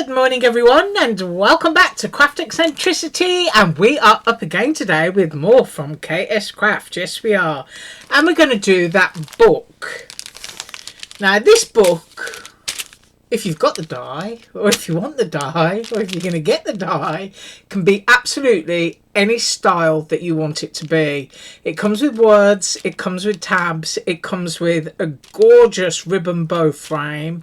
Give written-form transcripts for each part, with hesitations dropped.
Good morning everyone, and welcome back to Craft Eccentricity, and we are up again today with more from KSCRAFT. Yes we are, and we're going to do that book. Now this book, if you've got the die, or if you want the die, or if you're going to get the die, can be absolutely any style that you want it to be. It comes with words, it comes with tabs, it comes with a gorgeous ribbon bow frame,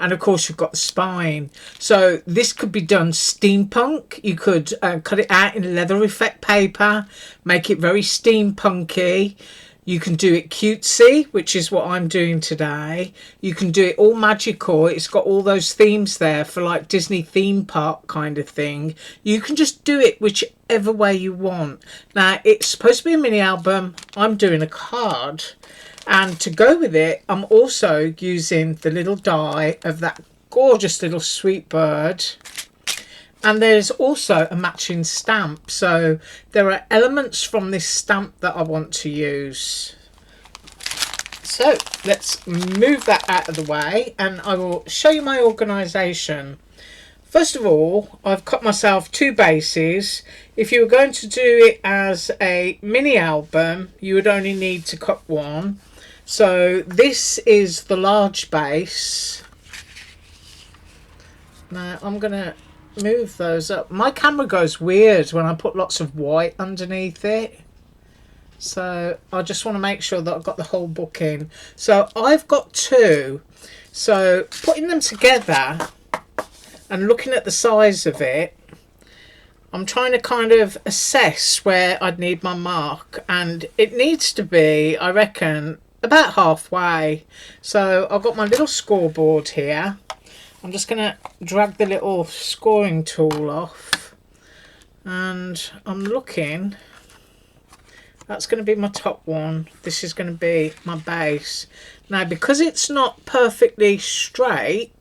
and of course you've got the spine. So this could be done steampunk. You could cut it out in leather effect paper, make it very steampunky. You can do it cutesy, which is what I'm doing today. You can do it all magical. It's got all those themes there for like Disney theme park kind of thing. You can just do it whichever way you want. Now, it's supposed to be a mini album. I'm doing a card. And to go with it, I'm also using the little die of that gorgeous little sweet bird. And there's also a matching stamp. So there are elements from this stamp that I want to use. So let's move that out of the way and I will show you my organisation. First of all, I've cut myself two bases. If you were going to do it as a mini album, you would only need to cut one. So this is the large base. Now I'm going to move those up. My camera goes weird when I put lots of white underneath it, so I just want to make sure that I've got the whole book in. So I've got two, so putting them together and looking at the size of it, I'm trying to kind of assess where I'd need my mark, and it needs to be, I reckon, about halfway. So I've got my little scoreboard here. I'm just going to drag the little scoring tool off, and I'm looking, that's going to be my top one. This is going to be my base. Now, because it's not perfectly straight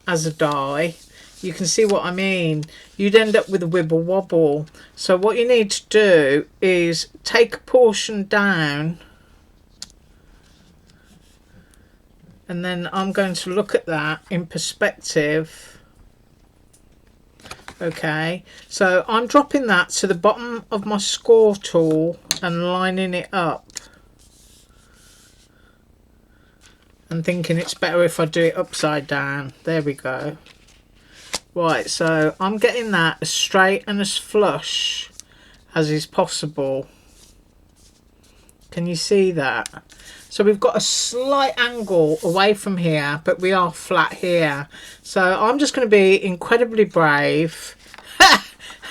as a die, you can see what I mean. You'd end up with a wibble wobble. So what you need to do is take a portion down, and then I'm going to look at that in perspective. Okay, so I'm dropping that to the bottom of my score tool and lining it up, and thinking it's better if I do it upside down. There we go. Right, so I'm getting that as straight and as flush as is possible. Can you see that? So we've got a slight angle away from here, but we are flat here. So I'm just going to be incredibly brave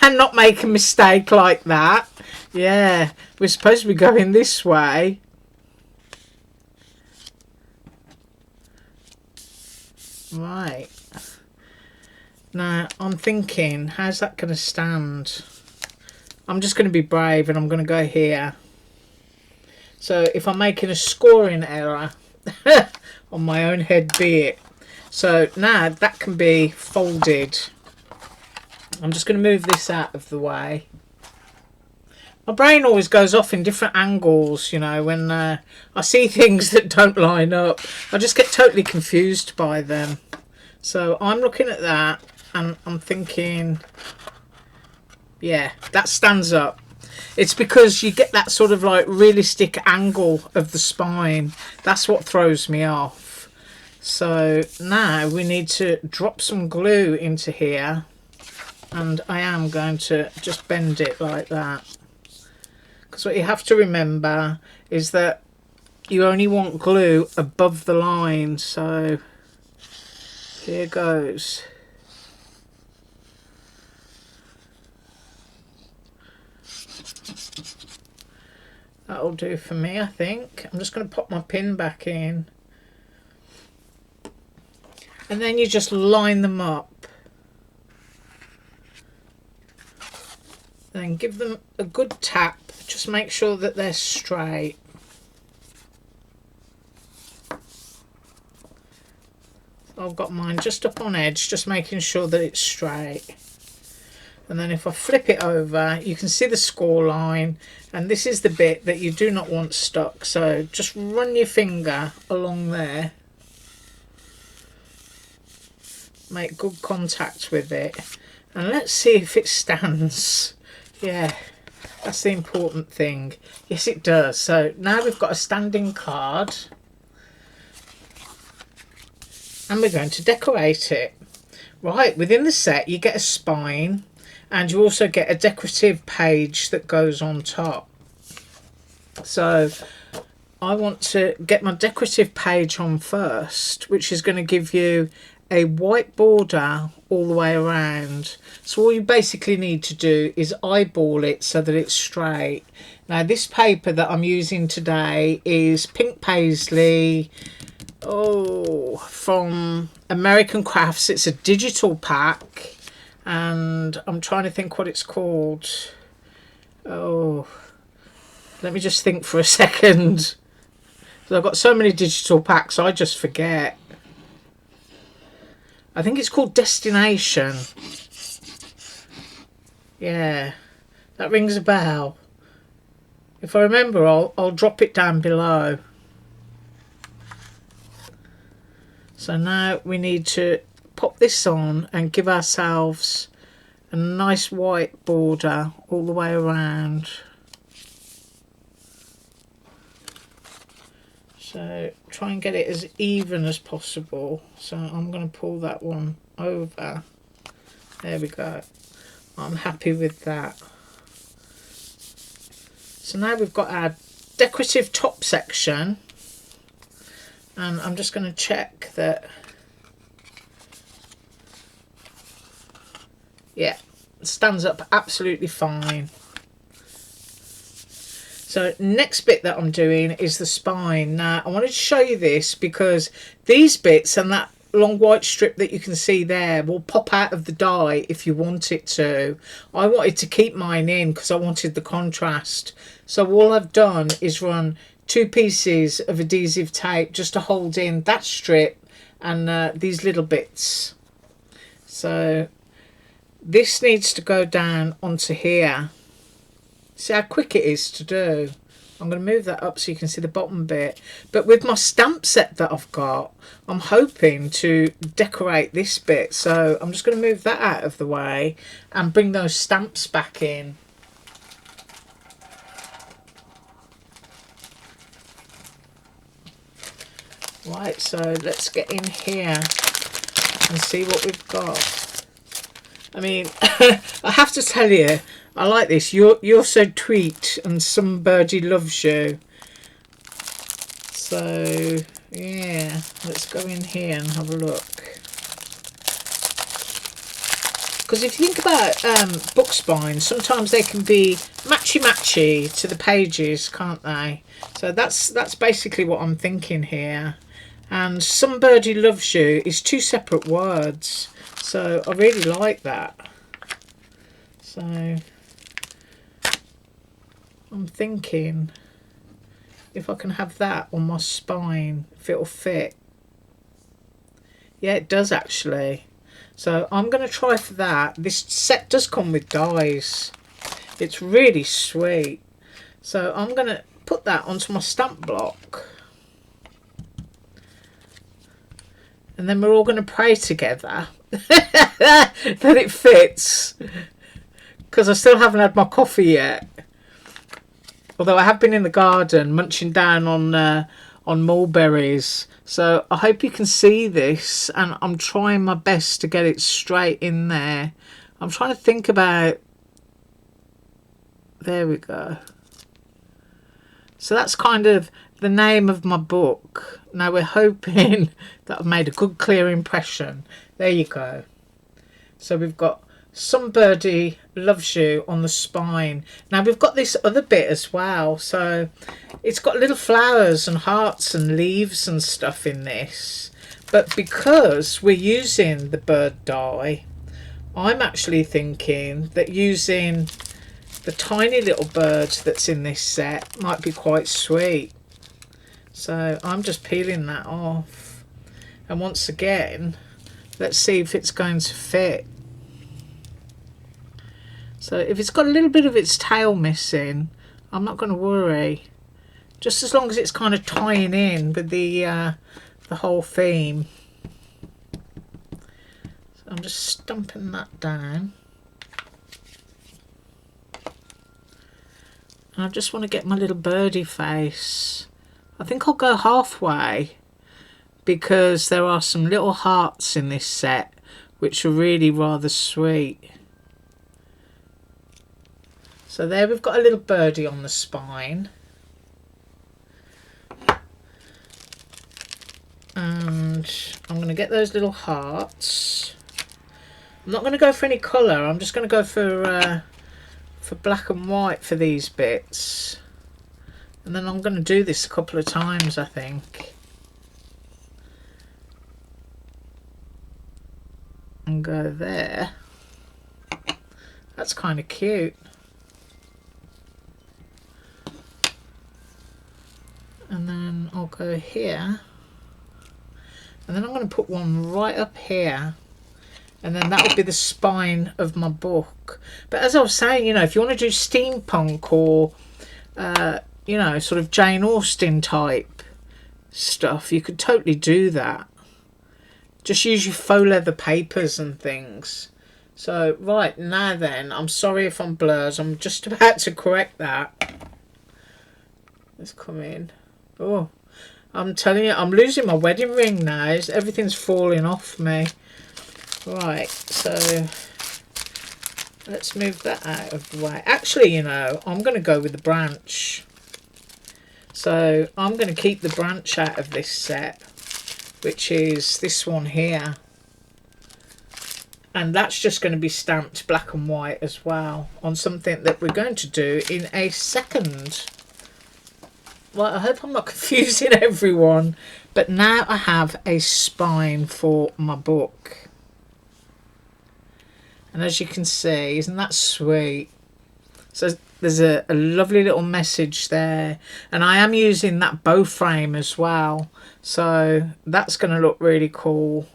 and not make a mistake like that. Yeah, we're supposed to be going this way. Right. Now, I'm thinking, how's that going to stand? I'm just going to be brave and I'm going to go here. So if I'm making a scoring error, on my own head be it. So now that can be folded. I'm just going to move this out of the way. My brain always goes off in different angles, you know, when I see things that don't line up. I just get totally confused by them. So I'm looking at that and I'm thinking, yeah, that stands up. It's because you get that sort of like realistic angle of the spine. That's what throws me off. So now we need to drop some glue into here, and I am going to just bend it like that. Because what you have to remember is that you only want glue above the line. So here goes. That'll do for me, I think. I'm just going to pop my pin back in. And then you just line them up. Then give them a good tap. Just make sure that they're straight. I've got mine just up on edge, just making sure that it's straight. And then if I flip it over, you can see the score line, and this is the bit that you do not want stuck. So just run your finger along there, make good contact with it, and let's see if it stands. Yeah, that's the important thing. Yes, it does. So now we've got a standing card, and we're going to decorate it. Right, within the set you get a spine, and you also get a decorative page that goes on top. So I want to get my decorative page on first, which is going to give you a white border all the way around. So all you basically need to do is eyeball it so that it's straight. Now this paper that I'm using today is pink paisley, from American Crafts. It's a digital pack, and I'm trying to think what it's called. Let me just think for a second. So I've got so many digital packs I just forget. I think it's called Destination. Yeah, that rings a bell. If I remember, I'll drop it down below. So now we need to pop this on and give ourselves a nice white border all the way around. So try and get it as even as possible. So I'm going to pull that one over. There we go. I'm happy with that. So now we've got our decorative top section, and I'm just going to check that, yeah, it stands up absolutely fine. So next bit that I'm doing is the spine. Now I wanted to show you this because these bits and that long white strip that you can see there will pop out of the die if you want it to. I wanted to keep mine in because I wanted the contrast. So all I've done is run 2 pieces of adhesive tape just to hold in that strip and these little bits. So this needs to go down onto here. See how quick it is to do. I'm going to move that up so you can see the bottom bit. But with my stamp set that I've got, I'm hoping to decorate this bit. So I'm just going to move that out of the way and bring those stamps back in. Right, so let's get in here and see what we've got. I mean, I have to tell you, I like this. You're so tweet and some birdie loves you. So yeah, let's go in here and have a look. Because if you think about book spines, sometimes they can be matchy to the pages, can't they? So that's basically what I'm thinking here. And some birdie loves you is 2 separate words. So I really like that. So I'm thinking if I can have that on my spine, if it'll fit. Yeah, it does actually. So I'm going to try for that. This set does come with dies. It's really sweet. So I'm going to put that onto my stamp block. And then we're all going to pray together that it fits. Because I still haven't had my coffee yet. Although I have been in the garden munching down on mulberries. So I hope you can see this, and I'm trying my best to get it straight in there. I'm trying to think about, there we go. So that's kind of the name of my book. Now we're hoping that I've made a good clear impression. There you go. So we've got Some Birdie Loves You on the spine. Now we've got this other bit as well. So it's got little flowers and hearts and leaves and stuff in this. But because we're using the bird die, I'm actually thinking that using the tiny little bird that's in this set might be quite sweet. So I'm just peeling that off. And once again, let's see if it's going to fit. So if it's got a little bit of its tail missing, I'm not going to worry. Just as long as it's kind of tying in with the whole theme. I'm just stamping that down. And I just want to get my little birdie face. I think I'll go halfway because there are some little hearts in this set which are really rather sweet. So there we've got a little birdie on the spine. And I'm going to get those little hearts. I'm not going to go for any colour. I'm just going to go for black and white for these bits. And then I'm going to do this a couple of times, I think. And go there. That's kind of cute. And then I'll go here. And then I'm going to put one right up here. And then that will be the spine of my book. But as I was saying, you know, if you want to do steampunk or, you know, sort of Jane Austen type stuff, you could totally do that. Just use your faux leather papers and things. So, right, now then, I'm sorry if I'm blurred. I'm just about to correct that. Let's come in. Oh, I'm telling you, I'm losing my wedding ring now. Everything's falling off me. Right, so let's move that out of the way. Actually, you know, I'm going to go with the branch. So I'm going to keep the branch out of this set, which is this one here. And that's just going to be stamped black and white as well on something that we're going to do in a second. Well, I hope I'm not confusing everyone. But now I have a spine for my book. And as you can see, isn't that sweet? So there's a lovely little message there. And I am using that bow frame as well. So that's going to look really cool.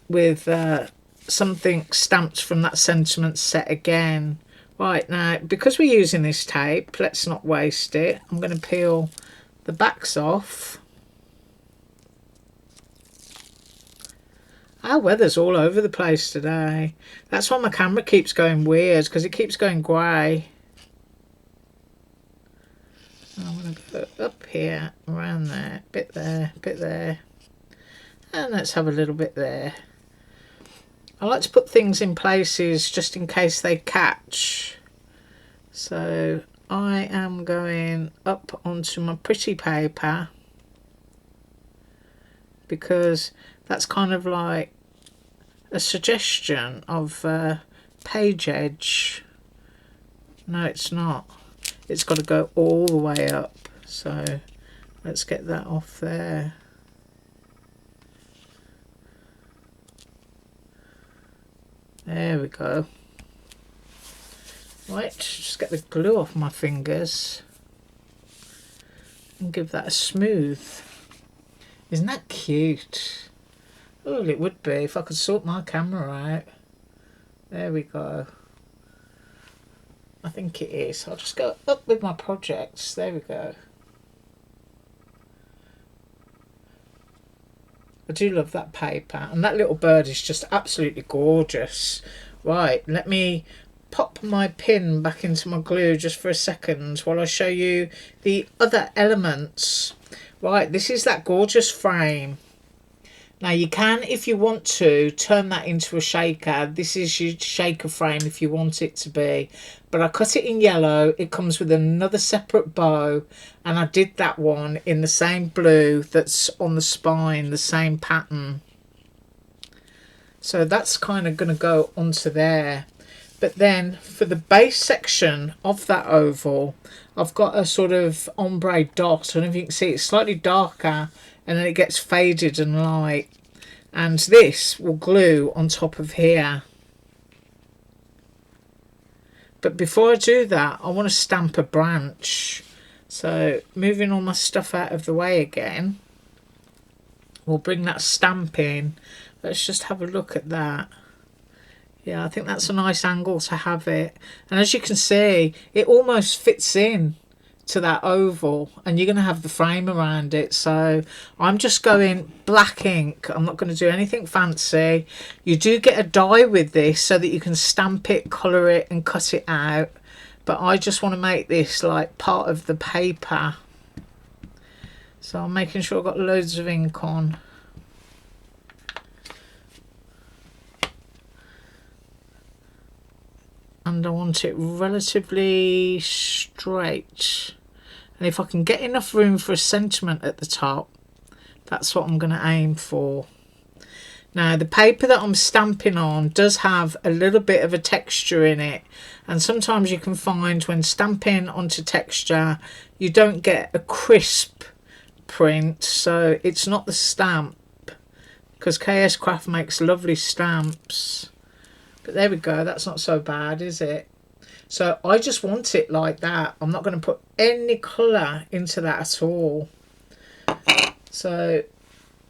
With something stamped from that sentiment set again. Right, now, because we're using this tape, let's not waste it. I'm going to peel the backs off. Our weather's all over the place today. That's why my camera keeps going weird, because it keeps going grey. I'm going to go up here, around there, bit there, bit there. And let's have a little bit there. I like to put things in places just in case they catch. So I am going up onto my pretty paper, because that's kind of like a suggestion of page edge. No, it's not. It's got to go all the way up. So let's get that off there. There we go. Right, just get the glue off my fingers and give that a smooth. Isn't that cute? Oh, it would be if I could sort my camera out. There we go. I think it is. I'll just go up with my projects. There we go. I do love that paper. And that little bird is just absolutely gorgeous. Right, let me pop my pin back into my glue just for a second while I show you the other elements. Right, this is that gorgeous frame. Now you can, if you want to, turn that into a shaker. This is your shaker frame if you want it to be. But I cut it in yellow. It comes with another separate bow. And I did that one in the same blue that's on the spine, the same pattern. So that's kind of going to go onto there. But then for the base section of that oval, I've got a sort of ombre dot. I don't know if you can see, it's slightly darker. And then it gets faded and light, and this will glue on top of here. But before I do that, I want to stamp a branch. So moving all my stuff out of the way again, we'll bring that stamp in. Let's just have a look at that. Yeah, I think that's a nice angle to have it. And as you can see, it almost fits in to that oval, and you're going to have the frame around it. So I'm just going black ink. I'm not going to do anything fancy. You do get a die with this so that you can stamp it, colour it and cut it out, but I just want to make this like part of the paper. So I'm making sure I've got loads of ink on. And I want it relatively straight. And if I can get enough room for a sentiment at the top, that's what I'm going to aim for. Now, the paper that I'm stamping on does have a little bit of a texture in it. And sometimes you can find when stamping onto texture, you don't get a crisp print. So it's not the stamp, because KSCRAFT makes lovely stamps. But there we go, that's not so bad, is it? So I just want it like that. I'm not going to put any colour into that at all. So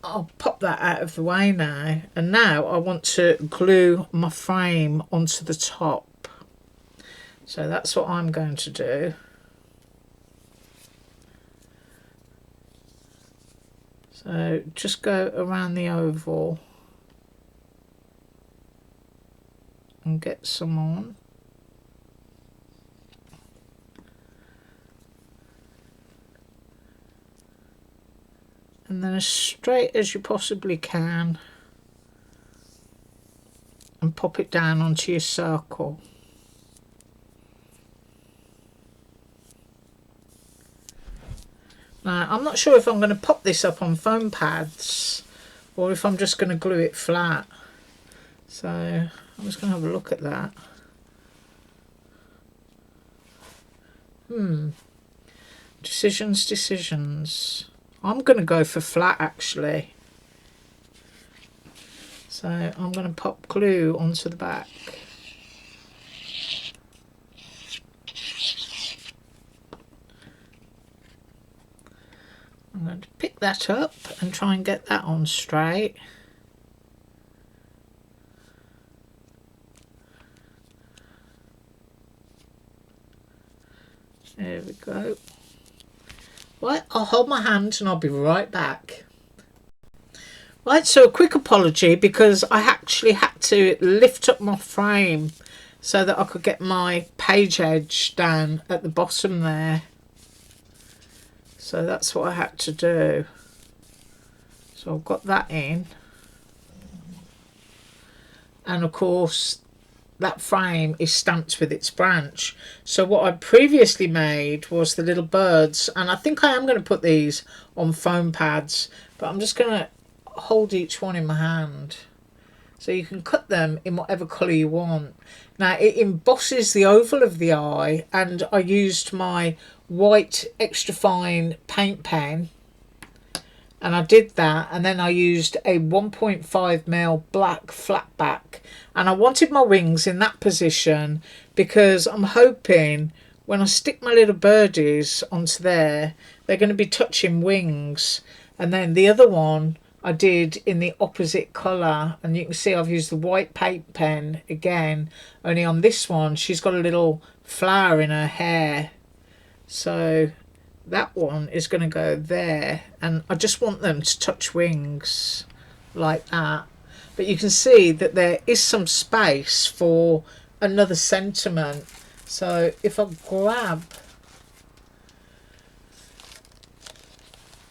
I'll pop that out of the way now. And now I want to glue my frame onto the top. So that's what I'm going to do. So just go around the oval and get some on. And then as straight as you possibly can, and pop it down onto your circle. Now I'm not sure if I'm going to pop this up on foam pads or if I'm just going to glue it flat. So I'm just going to have a look at that. Decisions. I'm going to go for flat actually. So I'm going to pop glue onto the back. I'm going to pick that up and try and get that on straight. There we go. Right, I'll hold my hand and I'll be right back. Right, so a quick apology because I actually had to lift up my frame so that I could get my page edge down at the bottom there. So that's what I had to do. So I've got that in. And of course, that frame is stamped with its branch. So what I previously made was the little birds, and I think I am going to put these on foam pads, but I'm just going to hold each one in my hand so you can cut them in whatever colour you want. Now it embosses the oval of the eye, and I used my white extra fine paint pen and I did that, and then I used a 1.5mm black flat back, and I wanted my wings in that position because I'm hoping when I stick my little birdies onto there, they're going to be touching wings. And then the other one I did in the opposite colour, and you can see I've used the white paint pen again, only on this one she's got a little flower in her hair. So that one is going to go there, and I just want them to touch wings like that. But you can see that there is some space for another sentiment. So if I grab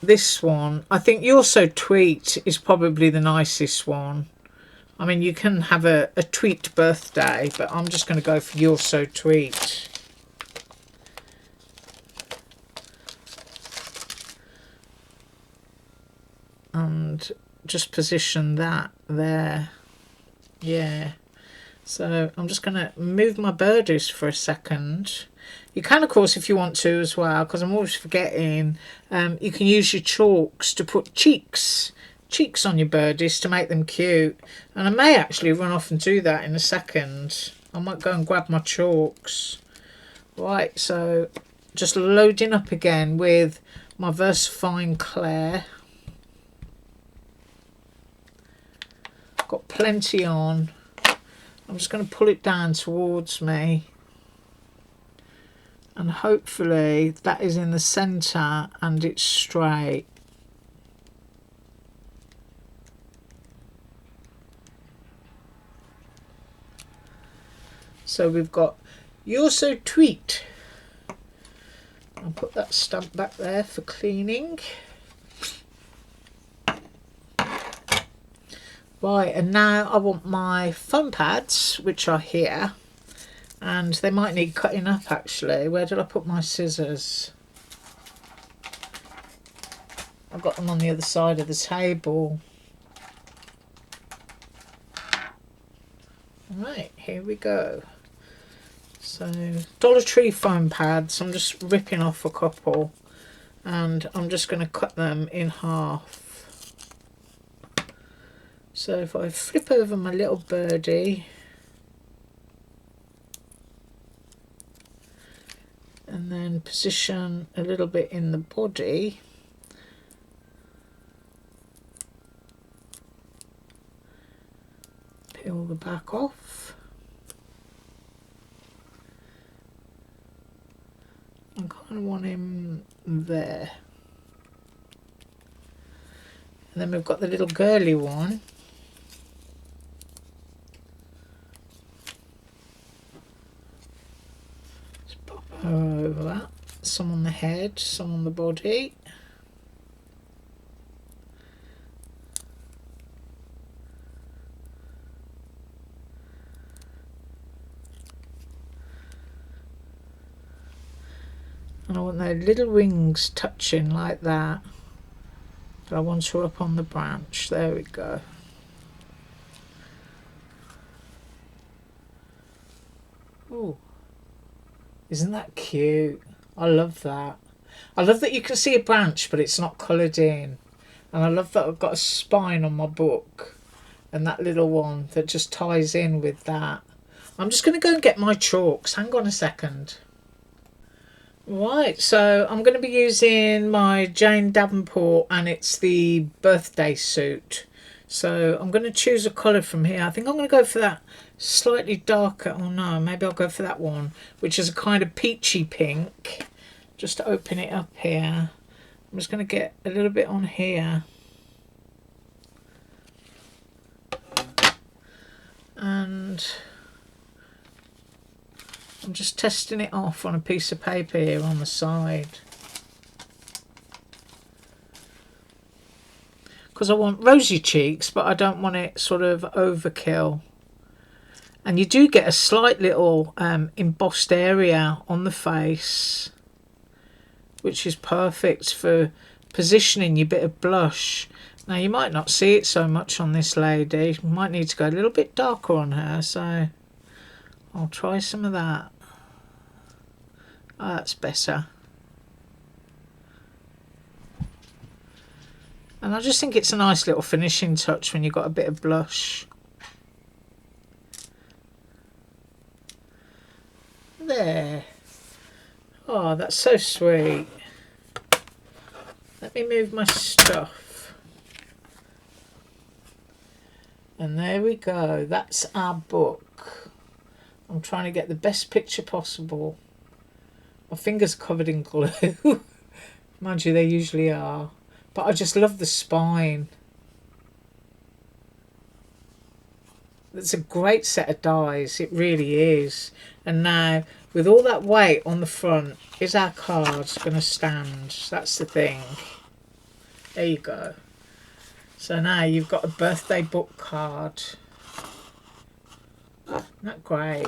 this one, I think You're So Tweet is probably the nicest one. I mean, you can have a tweet birthday, but I'm just going to go for You're So Tweet. And just position that there. Yeah. So I'm just going to move my birdies for a second. You can, of course, if you want to as well, because I'm always forgetting, you can use your chalks to put cheeks on your birdies to make them cute. And I may actually run off and do that in a second. I might go and grab my chalks. Right, so just loading up again with my VersaFine Clair. Got plenty on. I'm just going to pull it down towards me, and and hopefully that is in the center and it's straight. So we've got "You're so tweet." I'll put that stamp back there for cleaning. Right, and now I want my foam pads, which are here, and they might need cutting up actually. Where did I put my scissors? I've got them on the other side of the table. Right, here we go. So Dollar Tree foam pads, I'm just ripping off a couple and I'm just going to cut them in half. So if I flip over my little birdie and then position a little bit in the body, peel the back off. I kind of want him there. And then we've got the little girly one. Just pop her over that. Some on the head, some on the body. And I want those little wings touching like that. But I want her up on the branch. There we go. Ooh. Isn't that cute? I love that. I love that you can see a branch but it's not coloured in. And I love that I've got a spine on my book. And that little one that just ties in with that. I'm just going to go and get my chalks. Hang on a second. Right, so I'm going to be using my Jane Davenport and it's the birthday suit. So I'm going to choose a colour from here. I think I'm going to go for that slightly darker. Oh no, maybe I'll go for that one, which is a kind of peachy pink. Just to open it up here. I'm just going to get a little bit on here. And I'm just testing it off on a piece of paper here on the side. Because I want rosy cheeks, but I don't want it sort of overkill. And you do get a slight little embossed area on the face, which is perfect for positioning your bit of blush. Now you might not see it so much on this lady. You might need to go a little bit darker on her, so I'll try some of that. Oh, that's better. And I just think it's a nice little finishing touch when you've got a bit of blush. There. Oh, that's so sweet. Let me move my stuff. And there we go. That's our book. I'm trying to get the best picture possible. My fingers covered in glue. Mind you, they usually are. But I just love the spine. It's a great set of dies. It really is. And now, with all that weight on the front, is our card going to stand? That's the thing. There you go. So now you've got a birthday book card. Isn't that great?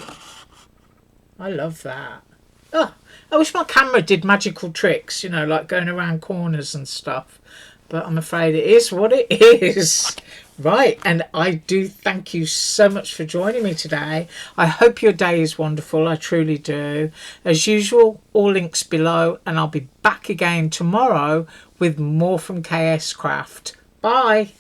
I love that. Oh, I wish my camera did magical tricks, you know, like going around corners and stuff. But I'm afraid it is what it is. Right, and I do thank you so much for joining me today. I hope your day is wonderful. I truly do. As usual, all links below, and I'll be back again tomorrow with more from KSCRAFT. Bye.